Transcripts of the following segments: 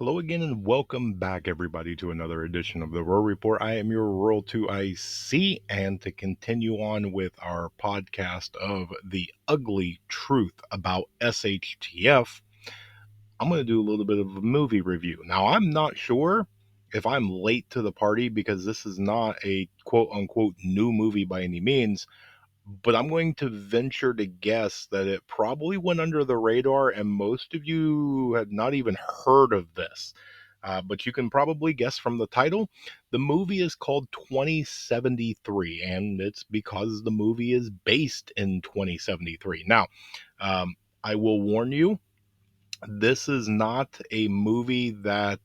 Hello again and welcome back everybody to another edition of the Rural Report. I am your Rural 2IC, and to continue on with our podcast of the ugly truth about SHTF, I'm going to do a little bit of a movie review. Now, I'm not sure if I'm late to the party because this is not a quote unquote new movie by any means, but I'm going to venture to guess that it probably went under the radar and most of you had not even heard of this. But you can probably guess from the title. The movie is called 2073, and it's because the movie is based in 2073. Now, um, I will warn you, this is not a movie that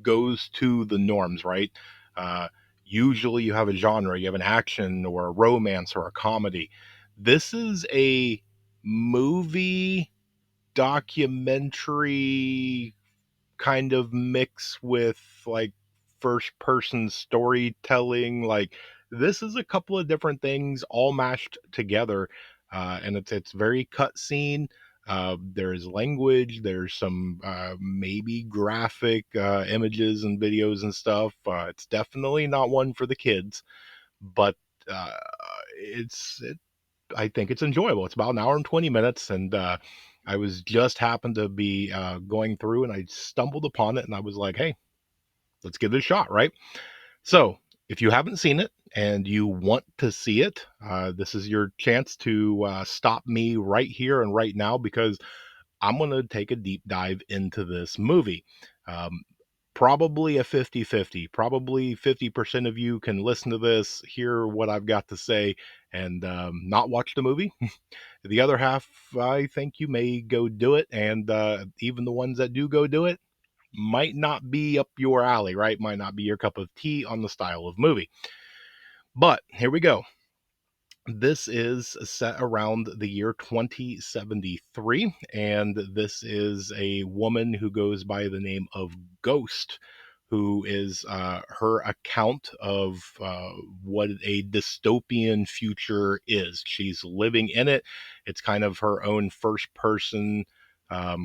goes to the norms, right? Uh, Usually you have a genre, you have an action or a romance or a comedy. This is a movie documentary kind of mix with like first person storytelling. Like, this is a couple of different things all mashed together, and it's very cutscene. There's language, there's some maybe graphic images and videos and stuff. It's definitely not one for the kids, but uh, it I think it's enjoyable. It's about an hour and 20 minutes, and I was just happened to be going through, and I stumbled upon it, and I was like, hey, let's give it a shot, right? So, if you haven't seen it and you want to see it, this is your chance to stop me right here and right now, because I'm going to take a deep dive into this movie. Um, Probably a 50-50. Probably 50% of you can listen to this, hear what I've got to say, and not watch the movie. The other half, I think you may go do it, and even the ones that do go do it might not be up your alley, right? Might not be your cup of tea on the style of movie. But here we go. This is set around the year 2073, and this is a woman who goes by the name of Ghost, who is her account of what a dystopian future is. She's living in it. It's kind of her own first person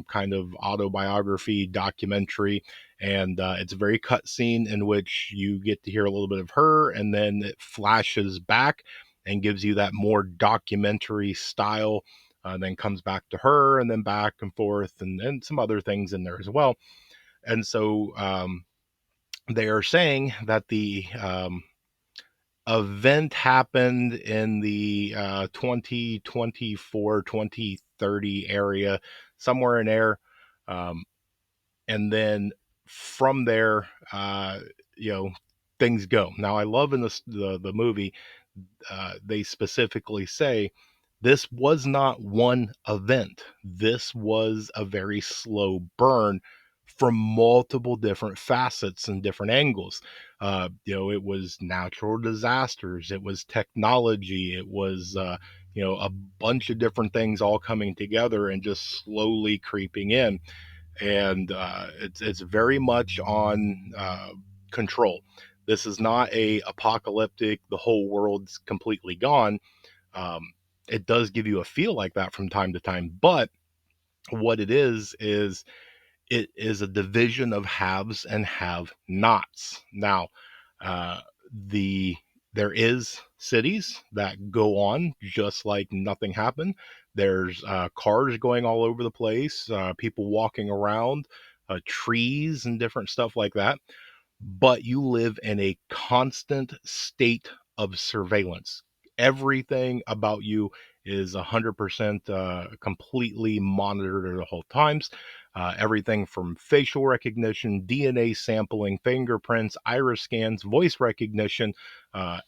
kind of autobiography documentary, and it's a very cutscene in which you get to hear a little bit of her, and then it flashes back and gives you that more documentary style, then comes back to her, and then back and forth, and some other things in there as well. And so they are saying that the event happened in the 2024 area, somewhere in there. Um, and then from there, you know, things go. Now, I love in the movie, they specifically say this was not one event. This was a very slow burn from multiple different facets and different angles. It was natural disasters, it was technology, it was a bunch of different things all coming together and just slowly creeping in, and it's very much on control. This is not a apocalyptic, the whole world's completely gone. Um, it does give you a feel like that from time to time, but what it is it is a division of haves and have nots. Now, uh, the there is cities that go on just like nothing happened. There's cars going all over the place, people walking around, trees and different stuff like that, but you live in a constant state of surveillance. Everything about you is 100% completely monitored at all times. Everything from facial recognition, DNA sampling, fingerprints, iris scans, voice recognition,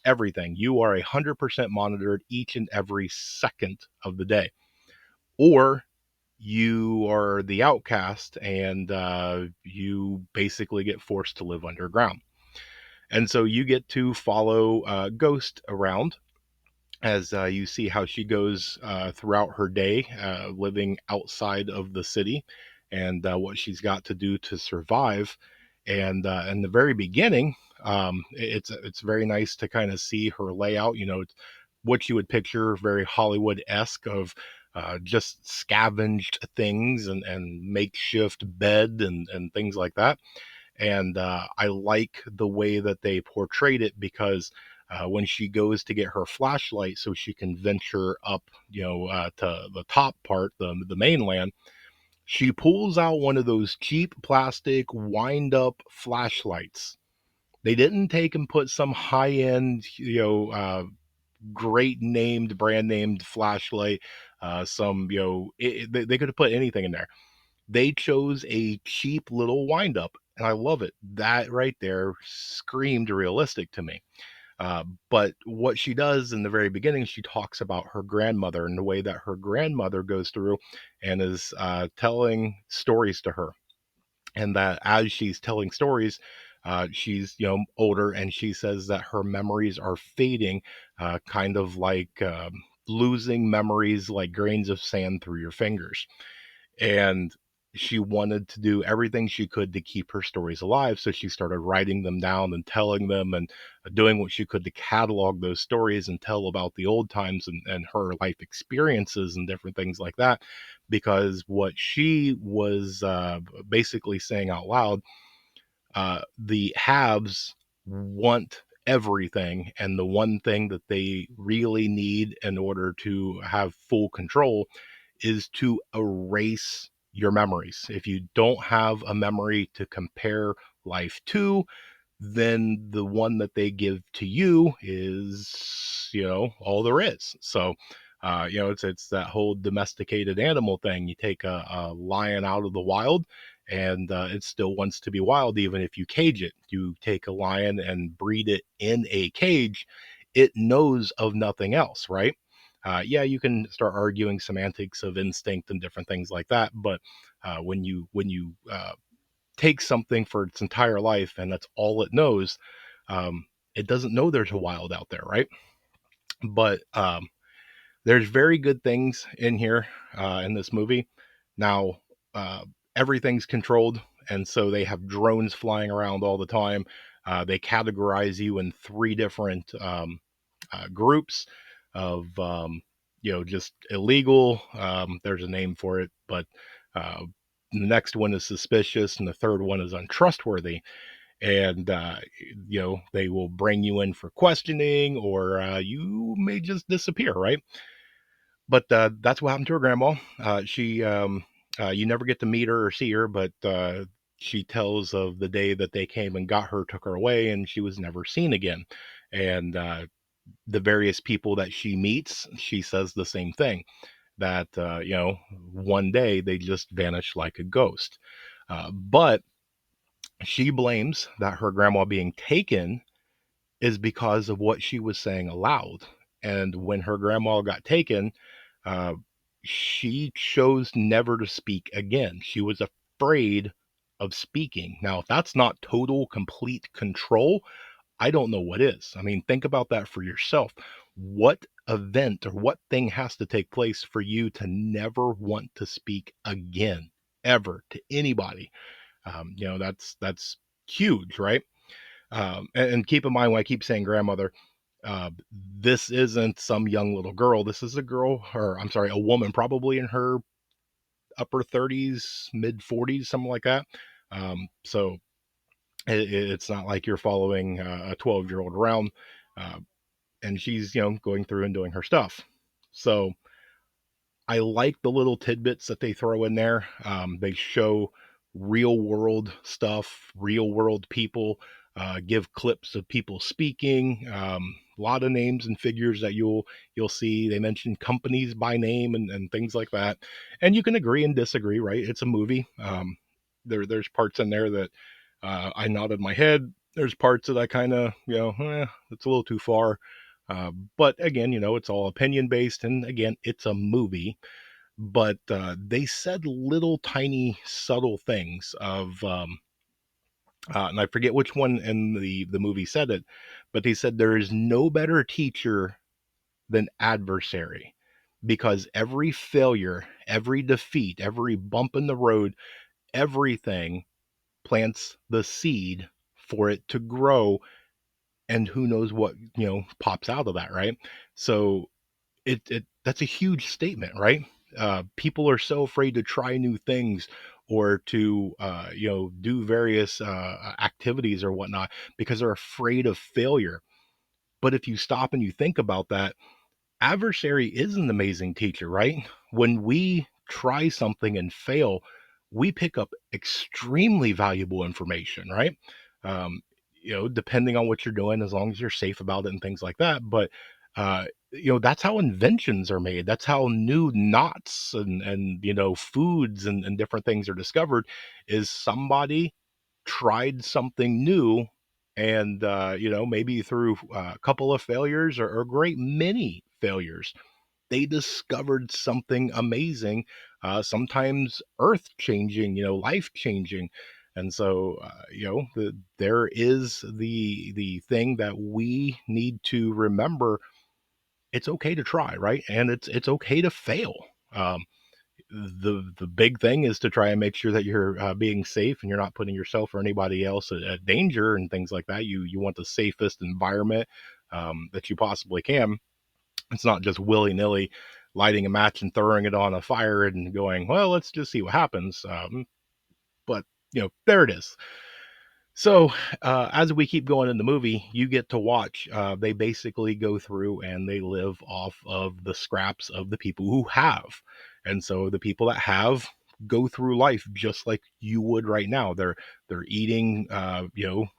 everything. You are 100% monitored each and every second of the day. Or you are the outcast, and you basically get forced to live underground. And so you get to follow Ghost around as you see how she goes throughout her day, living outside of the city, and what she's got to do to survive. And in the very beginning, it's very nice to kind of see her layout. It's what you would picture very Hollywood esque of just scavenged things and makeshift bed and things like that. And I like the way that they portrayed it because when she goes to get her flashlight so she can venture up, to the top part, the mainland, she pulls out one of those cheap plastic wind up flashlights. They didn't take and put some high end, great named, brand named flashlight. Some, they could have put anything in there. They chose a cheap little wind up, and I love it. That right there screamed realistic to me. But what she does in the very beginning, she talks about her grandmother and the way that her grandmother goes through and is telling stories to her, and that as she's telling stories, she's older, and she says that her memories are fading, kind of like losing memories like grains of sand through your fingers. And she wanted to do everything she could to keep her stories alive, so she started writing them down and telling them, and doing what she could to catalog those stories and tell about the old times and her life experiences and different things like that. Because what she was basically saying out loud, the haves want everything, and the one thing that they really need in order to have full control is to erase your memories. If you don't have a memory to compare life to, then the one that they give to you is, all there is. So, it's that whole domesticated animal thing. You take a lion out of the wild, and it still wants to be wild, even if you cage it. You take a lion and breed it in a cage, it knows of nothing else, right? Yeah, you can start arguing semantics of instinct and different things like that, but when you take something for its entire life and that's all it knows, um, it doesn't know there's a wild out there, right? But there's very good things in here, in this movie. Now, uh, everything's controlled, and so they have drones flying around all the time. They categorize you in three different groups of, just illegal. There's a name for it, but uh, the next one is suspicious, and the third one is untrustworthy. And they will bring you in for questioning, or you may just disappear, right? But that's what happened to her grandma. She You never get to meet her or see her, but she tells of the day that they came and got her, took her away, and she was never seen again. And the various people that she meets, she says the same thing, that one day they just vanish like a ghost. But she blames that her grandma being taken is because of what she was saying aloud. And when her grandma got taken, uh, she chose never to speak again. She was afraid of speaking. Now, if that's not total, complete control, I don't know what is. I mean, think about that for yourself. What event or what thing has to take place for you to never want to speak again, ever, to anybody? That's huge, right? And keep in mind, when I keep saying grandmother, uh, this isn't some young little girl. This is a girl, or I'm sorry, a woman, probably in her upper 30s, mid 40s, something like that. So it's not like you're following a 12-year-old around, uh, and she's going through and doing her stuff. So I like the little tidbits that they throw in there. They show real world stuff, real world people, give clips of people speaking. A lot of names and figures that you'll see. They mention companies by name and things like that. And you can agree and disagree, right? It's a movie. There's parts in there that I nodded my head. There's parts that I kind of, it's a little too far. But again, it's all opinion based, and again, it's a movie. But they said little tiny subtle things of, and I forget which one in the movie said it, but they said there is no better teacher than adversary, because every failure, every defeat, every bump in the road, everything plants the seed for it to grow, and who knows what pops out of that, right? So it that's a huge statement, right? People are so afraid to try new things or to do various activities or whatnot because they're afraid of failure. But if you stop and you think about that, adversary is an amazing teacher, right? When we try something and fail, we pick up extremely valuable information, right? Um, depending on what you're doing, as long as you're safe about it and things like that. But that's how inventions are made. That's how new knots and foods and different things are discovered. Is somebody tried something new and maybe through a couple of failures or a great many failures they discovered something amazing, sometimes earth changing, life changing. And so there is the thing that we need to remember. It's okay to try, right? And it's okay to fail. um, the big thing is to try and make sure that you're being safe and you're not putting yourself or anybody else at danger and things like that. You want the safest environment that you possibly can. It's not just willy nilly lighting a match and throwing it on a fire and going, well, let's just see what happens. But there it is. So, as we keep going in the movie, you get to watch. They basically go through and they live off of the scraps of the people who have. And so the people that have go through life just like you would right now. They're eating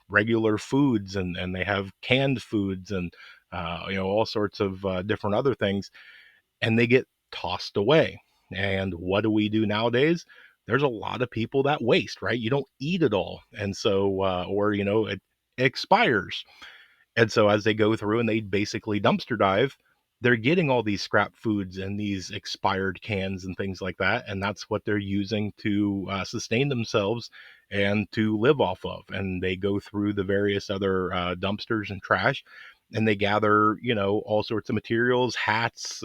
regular foods and they have canned foods and all sorts of different other things, and they get tossed away. And what do we do nowadays? There's a lot of people that waste, right? You don't eat it all. And so, or, it expires. And so as they go through and they basically dumpster dive, they're getting all these scrap foods and these expired cans and things like that. And that's what they're using to sustain themselves and to live off of. And they go through the various other dumpsters and trash and they gather, all sorts of materials, hats,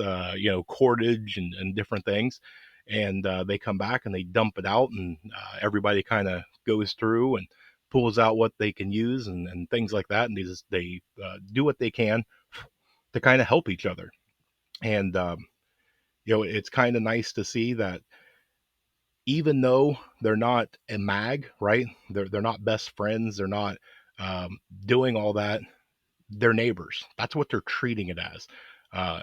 cordage and different things. And they come back and they dump it out and everybody kind of goes through and pulls out what they can use and things like that, and they do what they can to kind of help each other. And it's kind of nice to see that even though they're not a mag, right? They're not best friends. They're not um, doing all that. They're neighbors. That's what they're treating it as. Uh,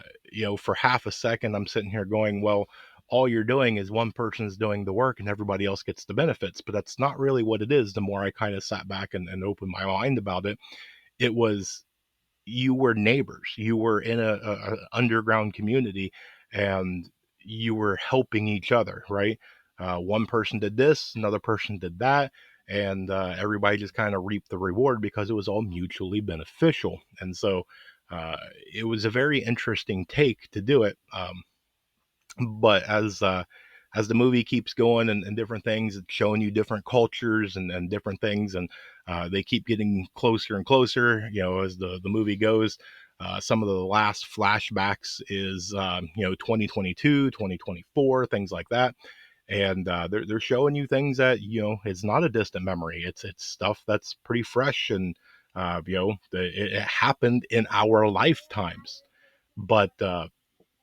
for half a second, I'm sitting here going, well, all you're doing is one person's doing the work and everybody else gets the benefits. But that's not really what it is. The more I kind of sat back and opened my mind about it, it was you were neighbors. You were in a underground community, and you were helping each other, right? One person did this, another person did that, and everybody just kind of reaped the reward because it was all mutually beneficial. And so uh, it was a very interesting take to do it. But as the movie keeps going and different things, it's showing you different cultures and different things, and they keep getting closer and closer. As the movie goes, some of the last flashbacks is 2022, 2024, things like that, and they're showing you things that it's not a distant memory. It's stuff that's pretty fresh, and it happened in our lifetimes. But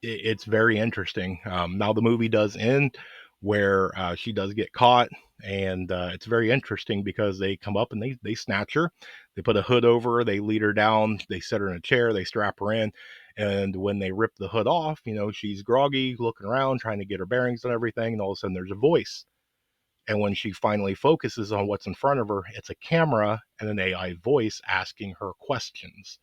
it's very interesting. Now the movie does end where she does get caught, and it's very interesting because they come up and they snatch her, they put a hood over her, they lead her down, they set her in a chair, they strap her in, and when they rip the hood off, she's groggy, looking around, trying to get her bearings and everything, and all of a sudden there's a voice. And when she finally focuses on what's in front of her, it's a camera and an AI voice asking her questions.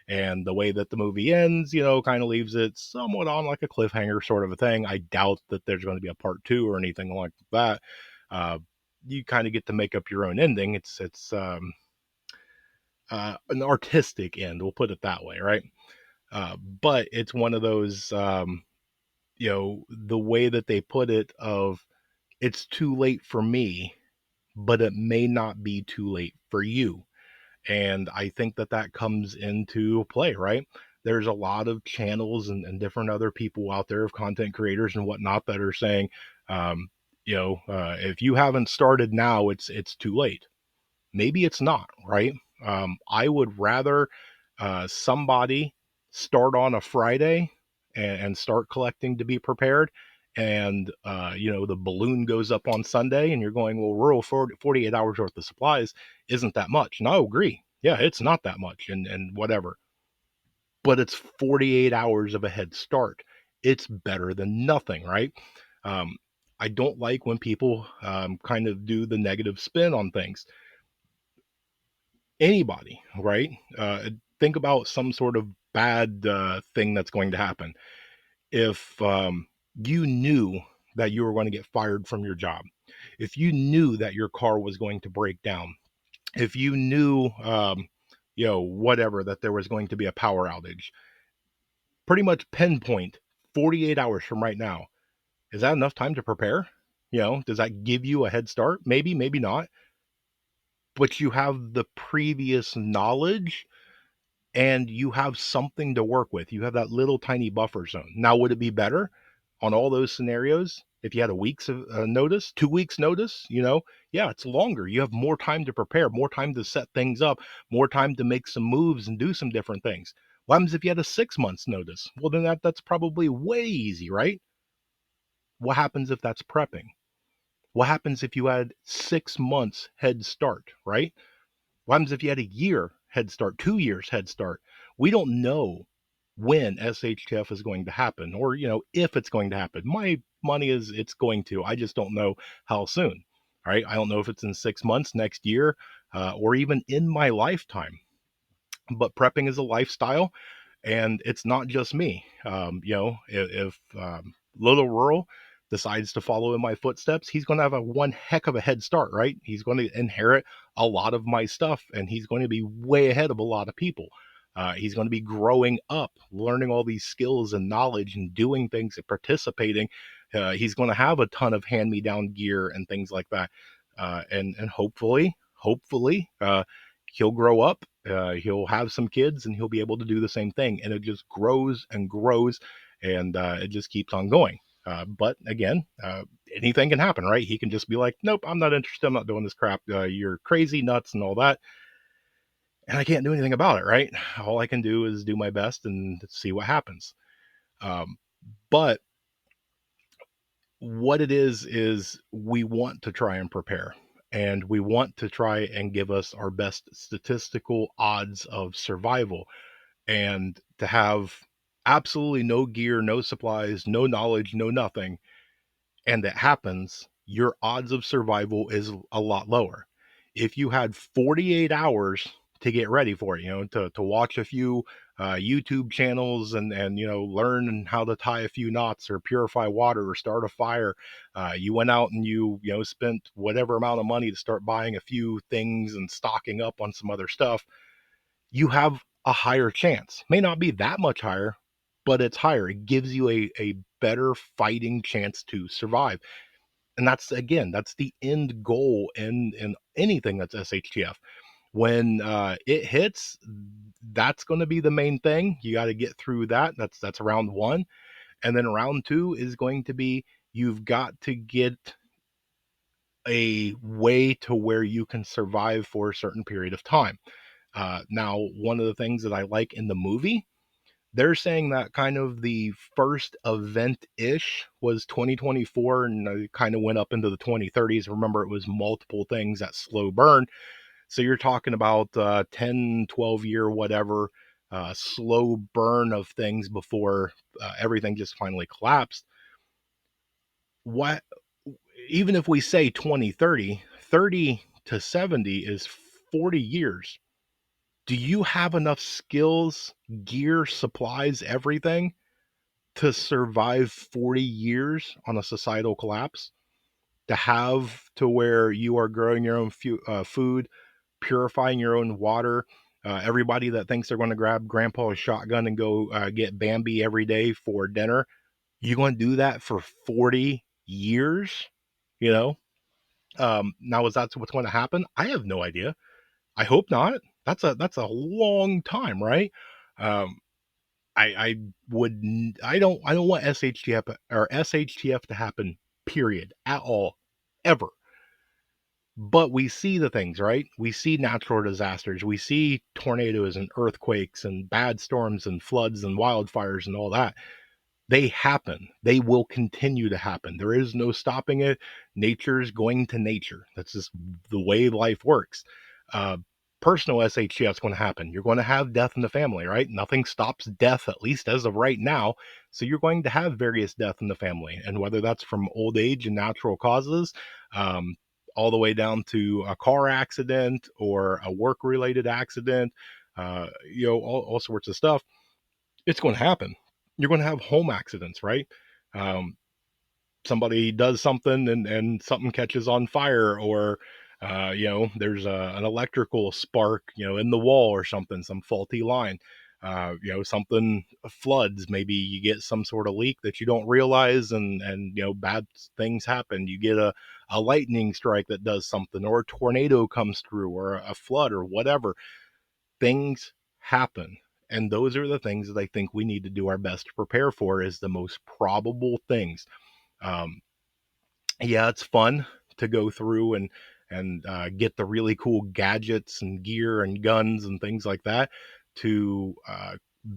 And the way that the movie ends, kind of leaves it somewhat on like a cliffhanger sort of a thing. I doubt that there's going to be a part two or anything like that. Uh, you kind of get to make up your own ending. It's an artistic end, we'll put it that way, right? But it's one of those, the way that they put it of it's too late for me, but it may not be too late for you. And I think that that comes into play, right? There's a lot of channels and different other people out there of content creators and whatnot that are saying, um, if you haven't started now, it's too late. Maybe it's not, right? I would rather somebody start on a Friday and start collecting to be prepared and the balloon goes up on Sunday, and you're going, well, rural 48 hours worth of supplies isn't that much. And I agree. Yeah, it's not that much, and whatever. But it's 48 hours of a head start. It's better than nothing, right? Um, I don't like when people kind of do the negative spin on things. Anybody, right? Think about some sort of bad thing that's going to happen. If you knew that you were going to get fired from your job, if you knew that your car was going to break down, if you knew, whatever, that there was going to be a power outage, pretty much pinpoint 48 hours from right now. Is that enough time to prepare? Does that give you a head start? Maybe, maybe not. But you have the previous knowledge and you have something to work with. You have that little tiny buffer zone. Now, would it be better on all those scenarios if you had a week's notice, 2 weeks notice? Yeah, it's longer. You have more time to prepare, more time to set things up, more time to make some moves and do some different things. What happens if you had a 6 months notice? Well, then that's probably way easy, right? What happens if that's prepping? What happens if you had 6 months head start, right? What happens if you had a year head start, 2 years head start? We don't know when SHTF is going to happen, or if it's going to happen. My money is it's going to. I just don't know how soon. All right, I don't know if it's in 6 months, next year, or even in my lifetime. But prepping is a lifestyle, and it's not just me. If Little Rural decides to follow in my footsteps, he's going to have a one heck of a head start, right? He's going to inherit a lot of my stuff, and he's going to be way ahead of a lot of people. He's going to be growing up, learning all these skills and knowledge and doing things and participating. He's going to have a ton of hand-me-down gear and things like that. And hopefully, he'll grow up, he'll have some kids, and he'll be able to do the same thing. And it just grows and grows, and it just keeps on going. But again, anything can happen, right? He can just be like, nope, I'm not interested. I'm not doing this crap. You're crazy, nuts, and all that. And I can't do anything about it, right? All I can do is do my best and see what happens. Um, but what it is we want to try and prepare, and we want to try and give us our best statistical odds of survival, and to have absolutely no gear, no supplies, no knowledge, no nothing, and it happens, your odds of survival is a lot lower. If you had 48 hours to get ready for it, to watch a few YouTube channels, and learn how to tie a few knots or purify water or start a fire, you went out and you spent whatever amount of money to start buying a few things and stocking up on some other stuff, you have a higher chance. May not be that much higher, but it's higher. It gives you a better fighting chance to survive. And that's the end goal in anything that's SHTF. When it hits, that's going to be the main thing. You got to get through that. That's round one. And then round two is going to be, you've got to get a way to where you can survive for a certain period of time. Now, one of the things that I like in the movie, they're saying that kind of the first event ish was 2024, and it kind of went up into the 2030s. Remember, it was multiple things that slow burn. So you're talking about 10, 12 year, whatever, slow burn of things before everything just finally collapsed. What, even if we say 2030, 30 to 70 is 40 years. Do you have enough skills, gear, supplies, everything to survive 40 years on a societal collapse? To have to where you are growing your own food, purifying your own water. Everybody that thinks they're going to grab grandpa's shotgun and go get Bambi every day for dinner, you going to do that for 40 years? You know? Now, is that what's going to happen? I have no idea. I hope not. That's a long time, right? Um, I would I don't want SHTF to happen. Period. At all, ever. But we see the things, right? We see natural disasters. We see tornadoes and earthquakes and bad storms and floods and wildfires and all that. They happen. They will continue to happen. There is no stopping it. Nature's going to nature. That's just the way life works. Uh, Personal SHG, that's going to happen. You're going to have death in the family, right? Nothing stops death, at least as of right now. So you're going to have various death in the family. And whether that's from old age and natural causes, um, all the way down to a car accident or a work related accident, all sorts of stuff, it's going to happen. You're going to have home accidents, right? Um, Somebody does something and something catches on fire, or there's an electrical spark, in the wall or something, some faulty line. Something floods. Maybe you get some sort of leak that you don't realize, and bad things happen. You get a lightning strike that does something, or a tornado comes through, or a flood, or whatever. Things happen, and those are the things that I think we need to do our best to prepare for, is the most probable things. um, yeah, it's fun to go through and get the really cool gadgets and gear and guns and things like that to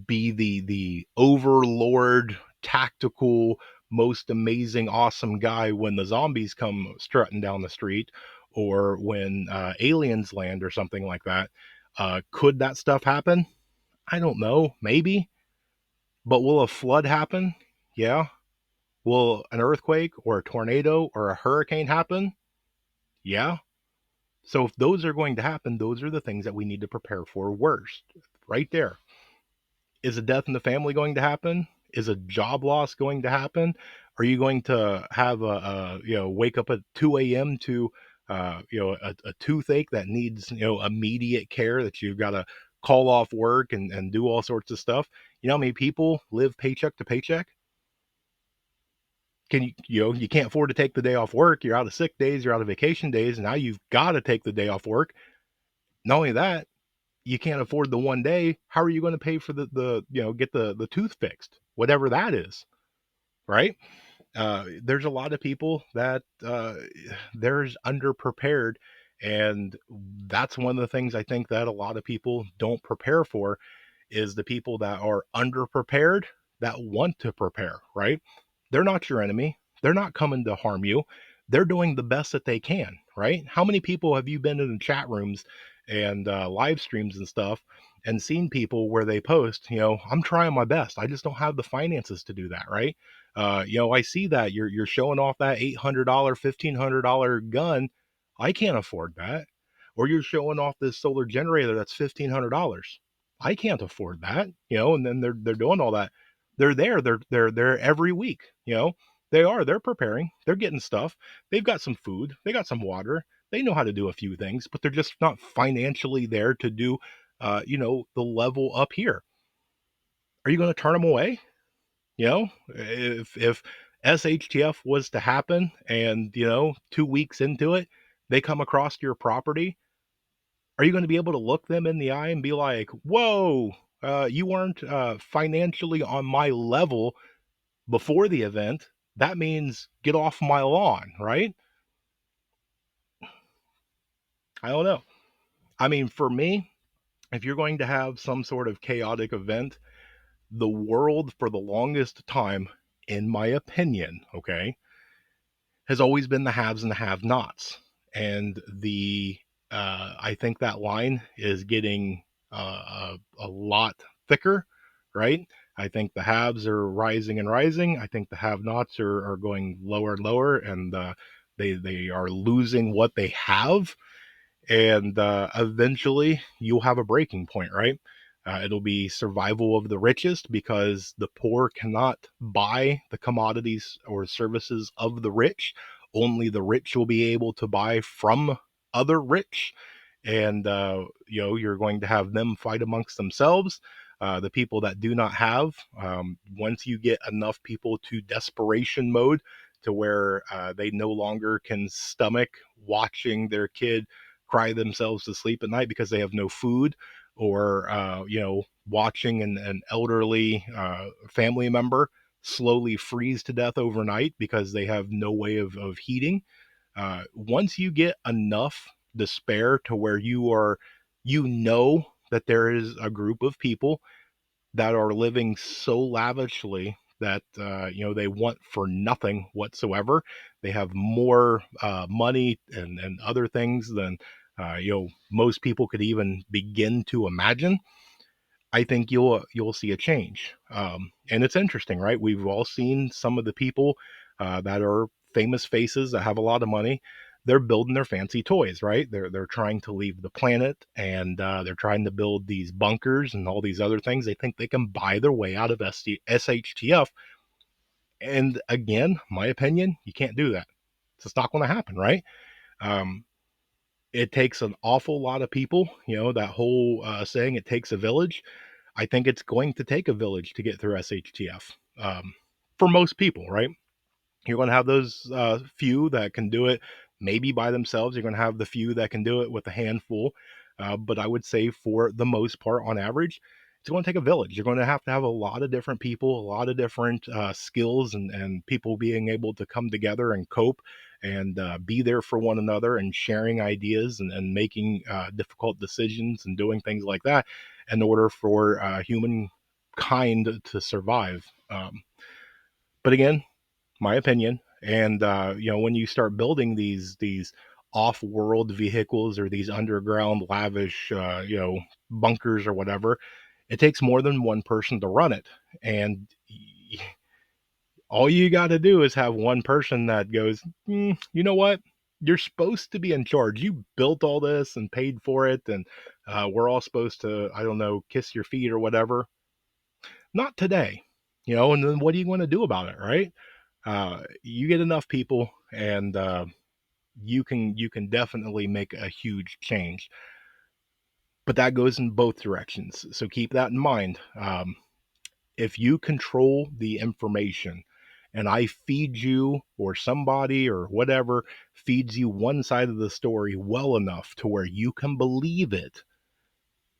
be the overlord, tactical, most amazing, awesome guy when the zombies come strutting down the street, or when aliens land or something like that. Could that stuff happen? I don't know. Maybe. But will a flood happen? Yeah. Will an earthquake or a tornado or a hurricane happen? Yeah. So if those are going to happen, those are the things that we need to prepare for worst. Right there. Is a death in the family going to happen? Is a job loss going to happen? Are you going to have wake up at 2 a.m. to a toothache that needs immediate care, that you've got to call off work and do all sorts of stuff? You know how many people live paycheck to paycheck? You can't afford to take the day off work. You're out of sick days, you're out of vacation days, and now you've got to take the day off work. Not only that, you can't afford the one day. How are you going to pay for the get the tooth fixed, whatever that is, right? There's a lot of people that there's underprepared, and that's one of the things I think that a lot of people don't prepare for, is the people that are underprepared that want to prepare, right? They're not your enemy. They're not coming to harm you. They're doing the best that they can, right? How many people have you been in the chat rooms and live streams and stuff and seen people where they post, I'm trying my best. I just don't have the finances to do that, right? I see that you're showing off that $800, $1,500 gun. I can't afford that. Or you're showing off this solar generator that's $1,500. I can't afford that, and then they're doing all that. They're there every week, they're preparing, they're getting stuff. They've got some food, they got some water, they know how to do a few things, but they're just not financially there to do the level up here. Are you going to turn them away? If SHTF was to happen and 2 weeks into it, they come across your property, are you going to be able to look them in the eye and be like, whoa, you weren't financially on my level before the event? That means get off my lawn, right? I don't know. I mean, for me, if you're going to have some sort of chaotic event, the world for the longest time, in my opinion, okay, has always been the haves and the have nots. And I think that line is getting a lot thicker, right? I think the haves are rising and rising. I think the have nots are going lower and lower, and they are losing what they have, and eventually you'll have a breaking point, right? It'll be survival of the richest, because the poor cannot buy the commodities or services of the rich. Only the rich will be able to buy from other rich, and you're going to have them fight amongst themselves. The people that do not have, once you get enough people to desperation mode, to where they no longer can stomach watching their kid cry themselves to sleep at night because they have no food, or watching an elderly family member slowly freeze to death overnight because they have no way of heating. Once you get enough despair to where that there is a group of people that are living so lavishly that they want for nothing whatsoever. They have more money and other things than most people could even begin to imagine. I think you'll see a change. And it's interesting, right? We've all seen some of the people that are famous faces that have a lot of money. They're building their fancy toys, right? They're trying to leave the planet, and they're trying to build these bunkers and all these other things. They think they can buy their way out of SHTF. And again, my opinion, you can't do that. It's just not going to happen, right? Um, it takes an awful lot of people. That whole saying, "It takes a village." I think it's going to take a village to get through SHTF, for most people, right? You're going to have those few that can do it maybe by themselves. You're going to have the few that can do it with a handful. But I would say for the most part, on average, it's going to take a village. You're going to have a lot of different people, a lot of different skills, and people being able to come together and cope and be there for one another and sharing ideas and making difficult decisions and doing things like that in order for humankind to survive. But again, my opinion. And when you start building these off-world vehicles or these underground lavish bunkers or whatever, it takes more than one person to run it. And all you got to do is have one person that goes, you know what? You're supposed to be in charge. You built all this and paid for it, and we're all supposed to, I don't know, kiss your feet or whatever. Not today, and then what are you going to do about it, right? You get enough people, and you can definitely make a huge change. But that goes in both directions, so keep that in mind. If you control the information, and I feed you, or somebody or whatever feeds you one side of the story well enough to where you can believe it,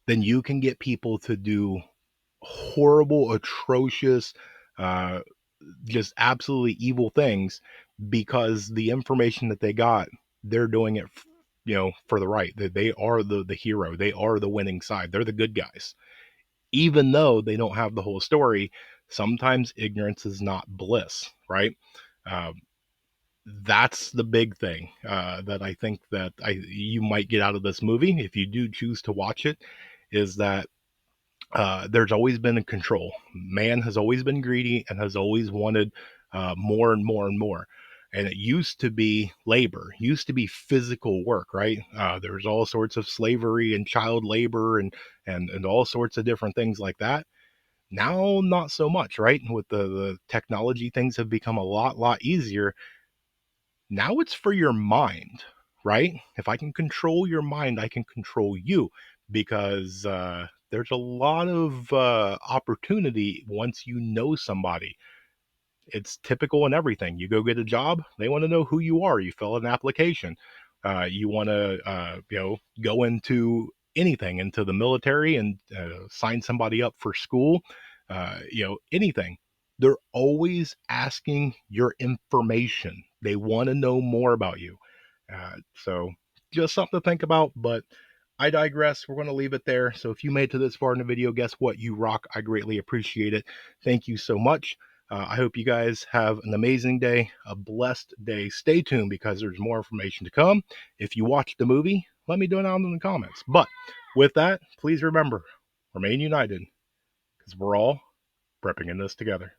then you can get people to do horrible, atrocious, uh, just absolutely evil things, because the information that they got, they're doing it, for the right. They are the hero. They are the winning side. They're the good guys, even though they don't have the whole story. Sometimes ignorance is not bliss, right? Um, that's the big thing that I think that you might get out of this movie if you do choose to watch it, is that there's always been a control. Man has always been greedy and has always wanted more and more and more. And it used to be labor, used to be physical work, right? There's all sorts of slavery and child labor and all sorts of different things like that. Now, not so much, right? With the technology, things have become a lot easier. Now it's for your mind, right? If I can control your mind, I can control you, because there's a lot of opportunity once you know somebody. It's typical in everything. You go get a job, they want to know who you are. You fill an application. You want to, go into anything, into the military, and sign somebody up for school. Anything. They're always asking your information. They want to know more about you. So just something to think about. But I digress. We're going to leave it there. So if you made it to this far in the video, guess what? You rock. I greatly appreciate it. Thank you so much. I hope you guys have an amazing day, a blessed day. Stay tuned, because there's more information to come. If you watched the movie, let me know down in the comments. But with that, please remember, remain united, because we're all prepping in this together.